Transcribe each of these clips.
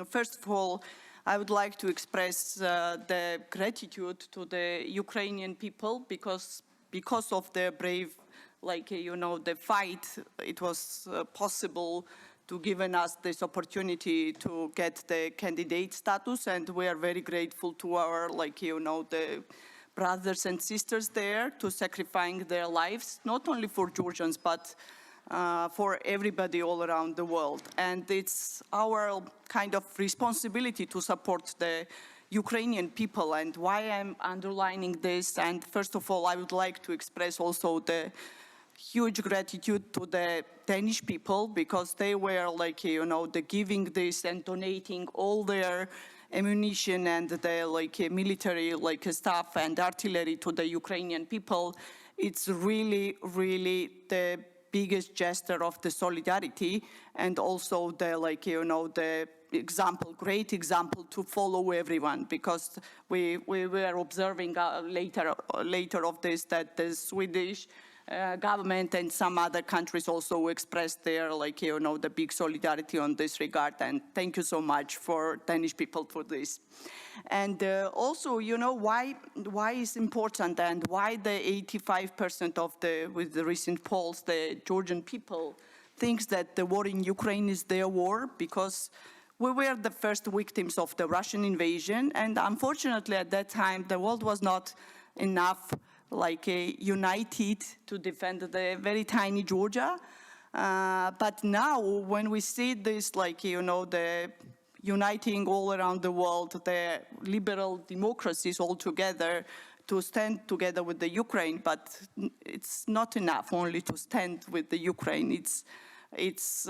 First of all, I would like to express the gratitude to the Ukrainian people because of their brave, the fight, it was possible to given us this opportunity to get the candidate status, and we are very grateful to our, the brothers and sisters there to sacrificing their lives, not only for Georgians, but for everybody all around the world. And it's our kind of responsibility to support the Ukrainian people. And why I'm underlining this, and first of all, I would like to express also the huge gratitude to the Danish people, because they were the giving this and donating all their ammunition and the military stuff and artillery to the Ukrainian people. It's really, really the biggest gesture of the solidarity, and also the the example, great example to follow everyone, because we were observing later of this that the Swedish government and some other countries also expressed their the big solidarity on this regard, and thank you so much for Danish people for this. And also, why is important, and why the 85% of with the recent polls, the Georgian people thinks that the war in Ukraine is their war, because we were the first victims of the Russian invasion, and unfortunately at that time the world was not enough united to defend the very tiny Georgia. But now when we see this, the uniting all around the world, the liberal democracies all together to stand together with the Ukraine, but it's not enough only to stand with the Ukraine. It's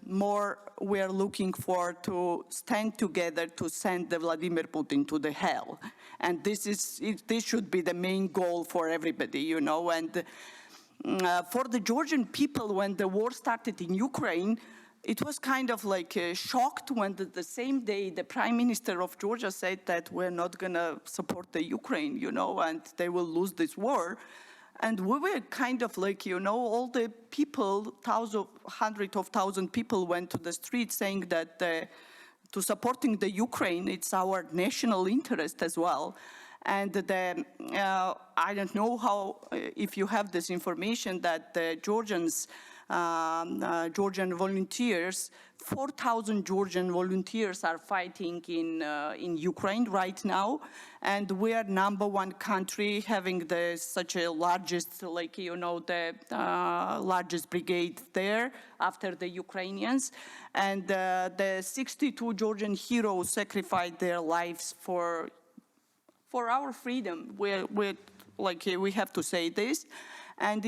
more we're looking for to stand together to send the Vladimir Putin to the hell. And this should be the main goal for everybody, and for the Georgian people, when the war started in Ukraine, it was kind of shocked when the same day the Prime Minister of Georgia said that we're not gonna support the Ukraine, and they will lose this war. And we were kind of all the people, hundreds of thousands people went to the streets saying that to supporting the Ukraine, it's our national interest as well. And I don't know how, if you have this information, that the Georgian volunteers, 4,000 Georgian volunteers are fighting in Ukraine right now, and we are #1 country having such a largest, largest brigade there after the Ukrainians, and the 62 Georgian heroes sacrificed their lives for our freedom. We have to say this, and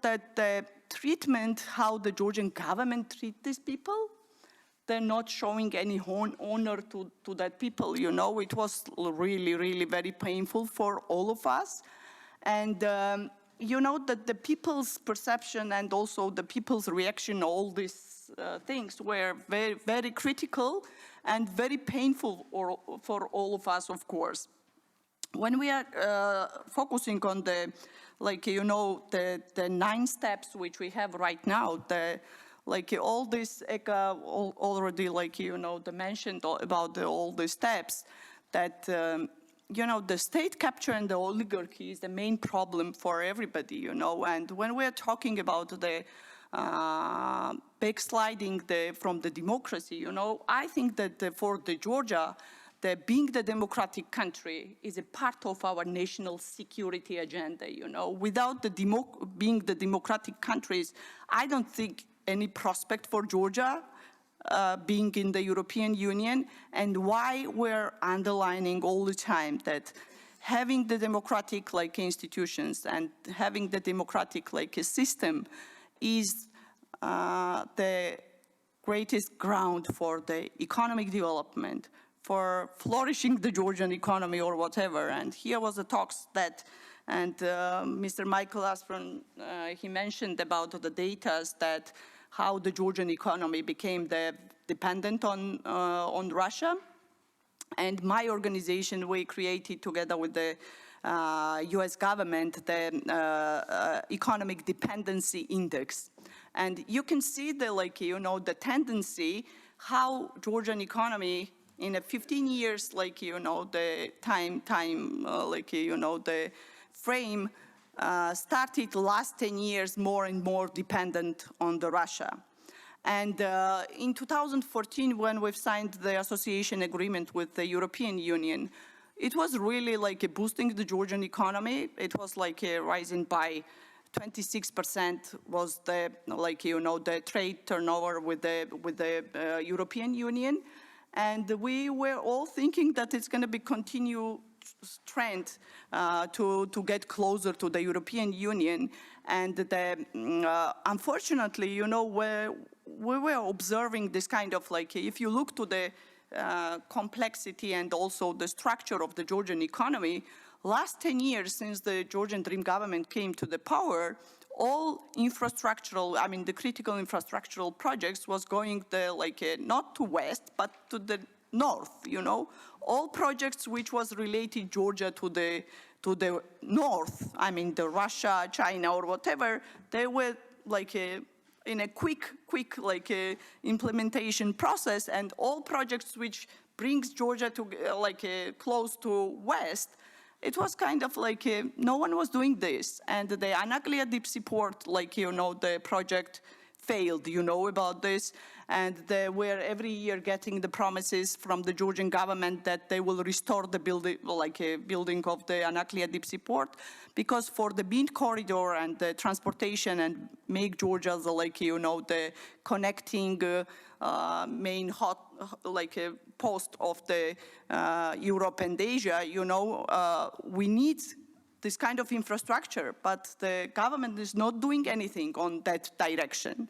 that the treatment, how the Georgian government treat these people, they're not showing any honor to that people. It was really, really very painful for all of us. And that the people's perception and also the people's reaction, all these things were very, very critical and very painful for all of us, of course. When we are focusing on the 9 steps which we have right now, all this already the mentioned about all the steps, that the state capture and the oligarchy is the main problem for everybody, and when we are talking about the backsliding from the democracy, I think that for the Georgia, being the democratic country is a part of our national security agenda. Without being the democratic countries, I don't think any prospect for Georgia being in the European Union. And why we're underlining all the time that having the democratic institutions and having the democratic system is the greatest ground for the economic development, for flourishing the Georgian economy or whatever. And here was the talks that, and Mr. Michael Aspron, he mentioned about the data that how the Georgian economy became dependent on Russia. And my organization, we created together with the US government the economic dependency index. And you can see the the tendency how Georgian economy in a 15 years, like, you know, the the frame, started last 10 years more and more dependent on the Russia. And in 2014, when we've signed the association agreement with the European Union, it was really like boosting the Georgian economy. It was like rising by 26% was the, like, you know, the trade turnover with the European Union. And we were all thinking that it's going to be continued trend to get closer to the European Union. And unfortunately, you know, we were observing this kind of, like, if you look to the complexity and also the structure of the Georgian economy, last 10 years since the Georgian Dream government came to the power, all infrastructural, I mean, the critical infrastructural projects was going not to west, but to the north, you know. All projects which was related Georgia to the north, I mean, the Russia, China, or whatever, they were like in a quick implementation process, and all projects which brings Georgia to close to west, it was kind of like no one was doing this. And the Anaglia Deep Seaport, like, you know, the project failed, you know about this. And they were every year getting the promises from the Georgian government that they will restore the building, building of the Anaglia Deep Seaport, because for the bean corridor and the transportation and make Georgia the connecting main post of the Europe and Asia, you know, we need this kind of infrastructure, but the government is not doing anything on that direction.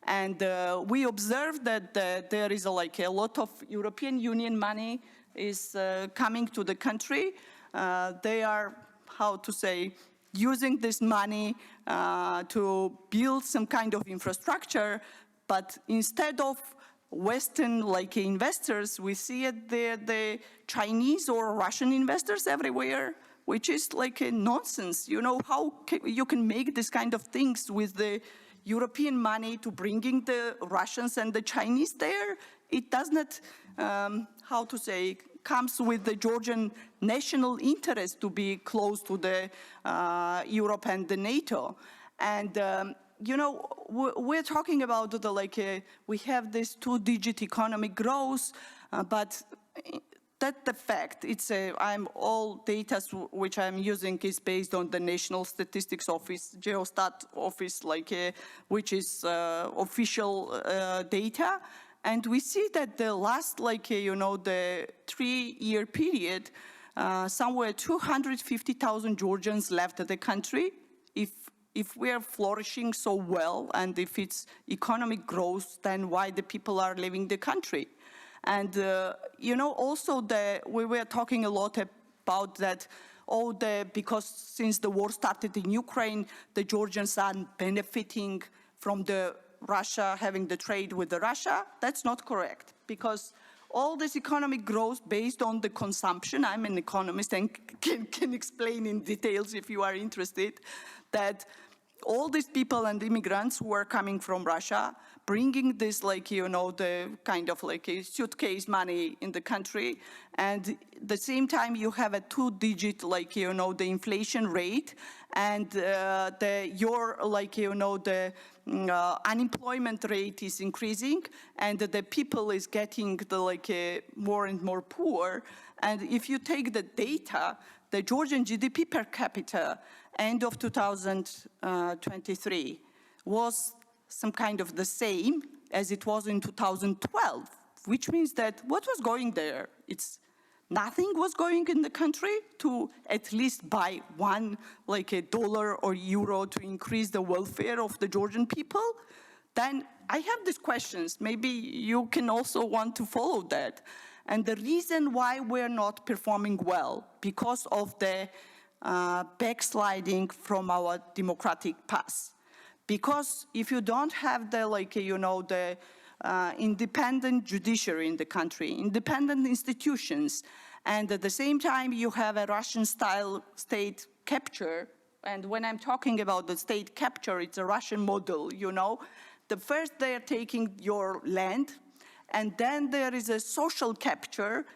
And we observed that there is a lot of European Union money is coming to the country. They are, how to say, using this money to build some kind of infrastructure, but instead of Western investors, we see it the Chinese or Russian investors everywhere, which is like a nonsense. You know, how you can make this kind of things with the European money to bringing the Russians and the Chinese there? It does not, how to say, comes with the Georgian national interest to be close to the Europe and the NATO. And you know, we're talking about we have this two-digit economic growth, but that's the fact. It's all data which I'm using is based on the National Statistics Office, Geostat office, which is official data. And we see that the last, the 3-year period, somewhere 250,000 Georgians left the country. If we are flourishing so well, and if it's economic growth, then why the people are leaving the country? And, you know, also we were talking a lot about that, because since the war started in Ukraine, the Georgians are benefiting from the Russia, having the trade with the Russia. That's not correct, because all this economic growth based on the consumption. I'm an economist and can explain in details if you are interested, that all these people and immigrants who are coming from Russia, bringing this, the kind of a suitcase money in the country, and at the same time you have a two-digit, the inflation rate, and your unemployment rate is increasing, and the people is getting more and more poor. And if you take the data, the Georgian GDP per capita end of 2023 was some kind of the same as it was in 2012, which means that what was going there? It's nothing was going in the country to at least buy $1 or euro to increase the welfare of the Georgian people. Then I have these questions. Maybe you can also want to follow that. And the reason why we're not performing well, because of the backsliding from our democratic path. Because if you don't have the, the independent judiciary in the country, independent institutions, and at the same time you have a Russian-style state capture, and when I'm talking about the state capture, it's a Russian model, you know. The first they're taking your land, and then there is a social capture.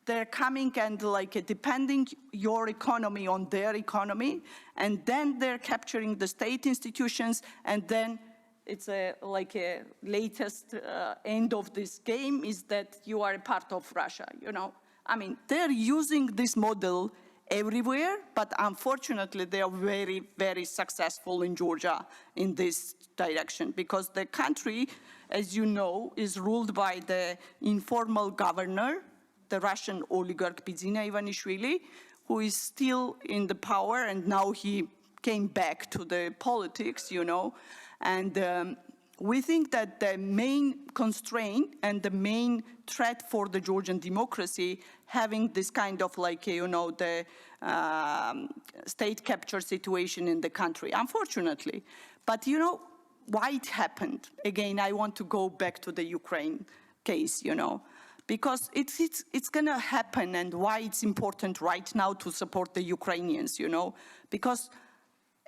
They're coming and depending your economy on their economy, and then they're capturing the state institutions, and then it's a latest end of this game is that you are a part of Russia, I mean, they're using this model everywhere, but unfortunately they are very, very successful in Georgia in this direction, because the country, as you know, is ruled by the informal governor, the Russian oligarch Nino Evgenidze, who is still in the power, and now he came back to the politics, and we think that the main constraint and the main threat for the Georgian democracy having this kind of the state capture situation in the country, unfortunately. But why it happened? Again, I want to go back to the Ukraine case, because it's going to happen, and why it's important right now to support the Ukrainians, because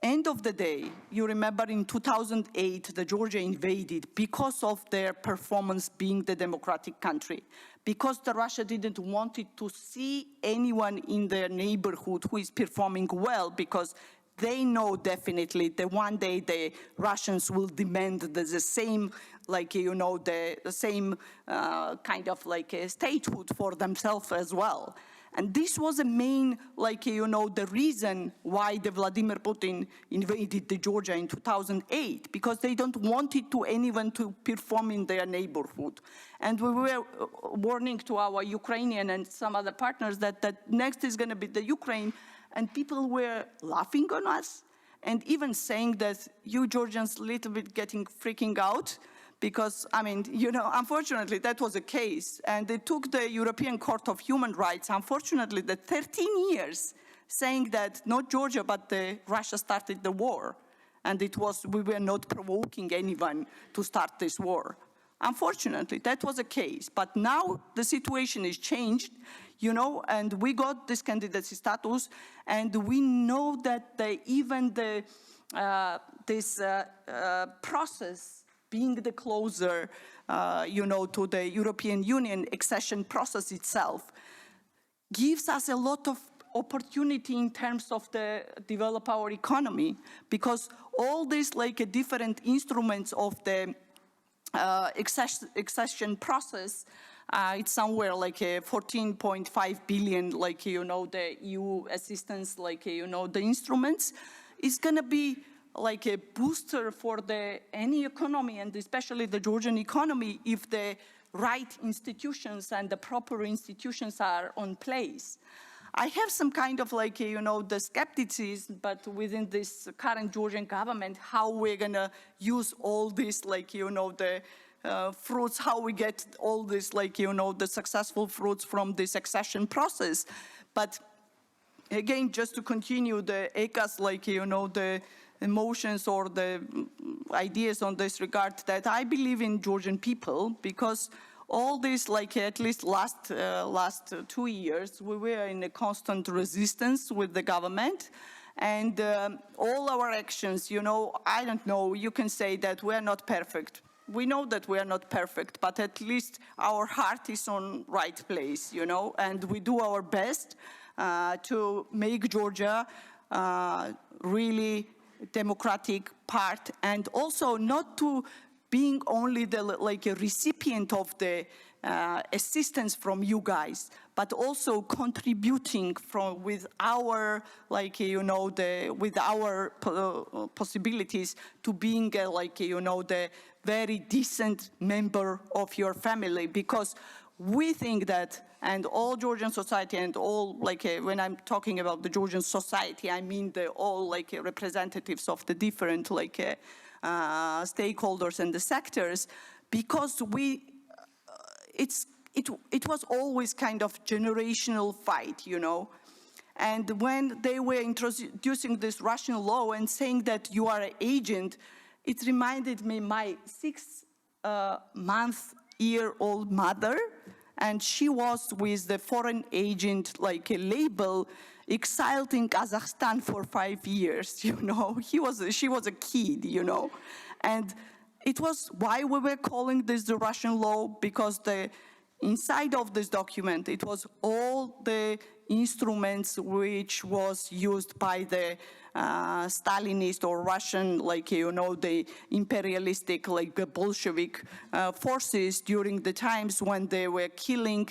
end of the day, you remember in 2008, the Georgia invaded because of their performance being the democratic country, because the Russia didn't want it to see anyone in their neighborhood who is performing well, because they know definitely that one day the Russians will demand the same, the same kind of a statehood for themselves as well. And this was the main, the reason why the Vladimir Putin invaded the Georgia in 2008, because they don't want it to anyone to perform in their neighborhood. And we were warning to our Ukrainian and some other partners that next is going to be the Ukraine, and people were laughing on us and even saying that you Georgians a little bit freaking out. Because, I mean, unfortunately, that was the case. And it took the European Court of Human Rights, unfortunately, the 13 years saying that not Georgia, but Russia started the war. And we were not provoking anyone to start this war. Unfortunately, that was the case. But now the situation is changed, and we got this candidacy status, and we know that this process being the closer, to the European Union accession process itself, gives us a lot of opportunity in terms of the develop our economy, because all these different instruments of the accession process, it's somewhere a 14.5 billion, the EU assistance, the instruments, is going to be a booster for any economy, and especially the Georgian economy, if the right institutions and the proper institutions are on place. I have some kind of the skepticism, but within this current Georgian government, how we're going to use all this, the fruits, how we get all this, the successful fruits from this accession process. But again, just to continue the ECAS, the emotions or the ideas on this regard, that I believe in Georgian people, because all this, at least last 2 years, we were in a constant resistance with the government, and all our actions, I don't know, you can say that we are not perfect. We know that we are not perfect, but at least our heart is on right place, and we do our best to make Georgia really democratic part, and also not to being only the a recipient of the assistance from you guys, but also contributing with our with our possibilities to being the very decent member of your family, because we think that, and all Georgian society and all, when I'm talking about the Georgian society, I mean all representatives of the different stakeholders and the sectors, because it was always kind of generational fight, And when they were introducing this Russian law and saying that you are an agent, it reminded me my 6-month-year-old mother, and she was with the foreign agent a label, exiled in Kazakhstan for 5 years, She was a kid, And it was why we were calling this the Russian law, because the inside of this document, it was all the instruments which was used by the Stalinist or Russian, like, you know, the imperialistic, like the Bolshevik forces during the times when they were killing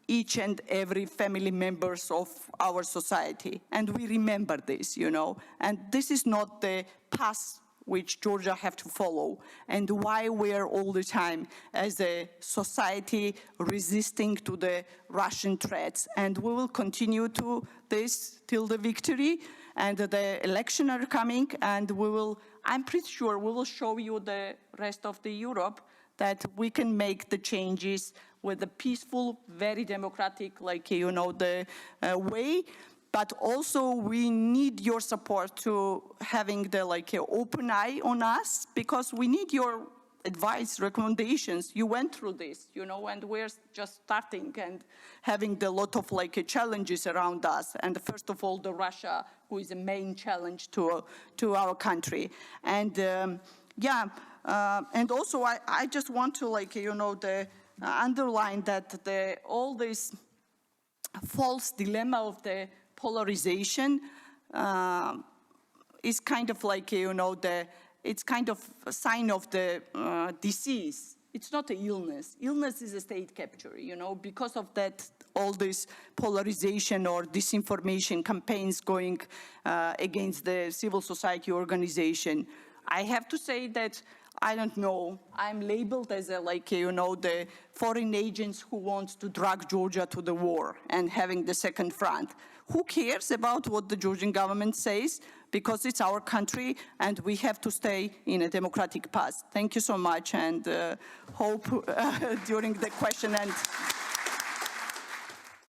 each and every family members of our society. And we remember this, you know, and this is not the past which Georgia have to follow, and why we're all the time as a society resisting to the Russian threats. And we will continue to this till the victory, and the election are coming, and we will, I'm pretty sure we will show you the rest of the Europe that we can make the changes with a peaceful, very democratic, like, you know, the way. But also we need your support to having the like open eye on us, because we need your advice, recommendations. You went through this, you know, and we're just starting and having the lot of like challenges around us. And first of all, the Russia, who is a main challenge to our country. And and also I just want to like, you know, underline that all this false dilemma of the polarization is kind of like, you know, it's kind of a sign of the disease. It's not an illness. Illness is a state capture, you know, because of that, all this polarization or disinformation campaigns going against the civil society organization. I have to say that I don't know, I'm labeled as a, like, you know, the foreign agents who want to drag Georgia to the war and having the second front. Who cares about what the Georgian government says? Because it's our country and we have to stay in a democratic path. Thank you so much, and hope during the question and